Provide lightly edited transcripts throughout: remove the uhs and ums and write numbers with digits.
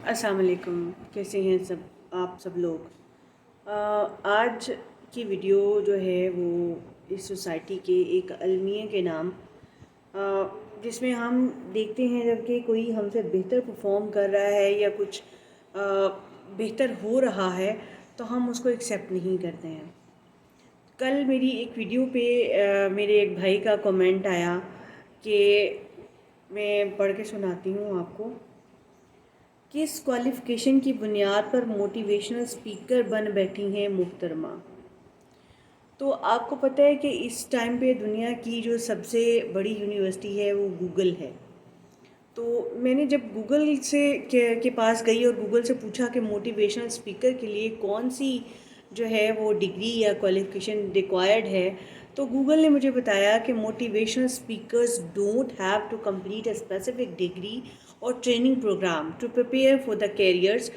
السلام علیکم، کیسے ہیں آپ سب لوگ؟ آج کی ویڈیو جو ہے وہ اس سوسائٹی کے ایک المیہ کے نام، جس میں ہم دیکھتے ہیں جب کہ کوئی ہم سے بہتر پرفارم کر رہا ہے یا کچھ بہتر ہو رہا ہے تو ہم اس کو ایکسیپٹ نہیں کرتے ہیں۔ کل میری ایک ویڈیو پہ میرے ایک بھائی کا کمنٹ آیا کہ میں پڑھ کے سناتی ہوں آپ کو۔ کس کوالیفیکیشن کی بنیاد پر موٹیویشنل اسپیکر بن بیٹھی ہیں محترمہ؟ تو آپ کو پتہ ہے کہ اس ٹائم پہ دنیا کی جو سب سے بڑی یونیورسٹی ہے وہ گوگل ہے۔ تو میں نے جب گوگل کے پاس گئی اور گوگل سے پوچھا کہ موٹیویشنل اسپیکر کے لیے کون سی جو ہے وہ ڈگری یا کوالیفیکیشن ریکوائرڈ ہے، تو گوگل نے مجھے بتایا کہ motivational speakers don't have to complete a specific degree or training program to prepare for the careers,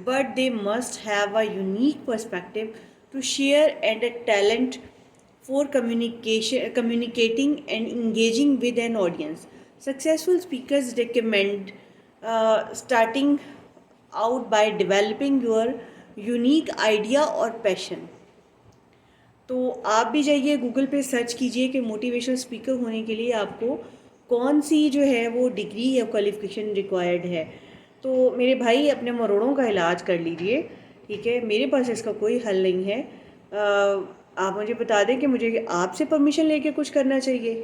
but they must have a unique perspective to share and a talent for communicating and engaging with an audience. Successful speakers recommend starting out by developing your unique idea or passion. تو آپ بھی جائیے Google پہ search کیجئے کہ motivational speaker ہونے کے لیے آپ کو کون سی جو ہے وہ ڈگری یا کوالیفیکیشن ریکوائرڈ ہے۔ تو میرے بھائی اپنے مروڑوں کا علاج کر لیجئے، ٹھیک ہے، میرے پاس اس کا کوئی حل نہیں ہے۔ آپ مجھے بتا دیں کہ مجھے آپ سے پرمیشن لے کے کچھ کرنا چاہیے۔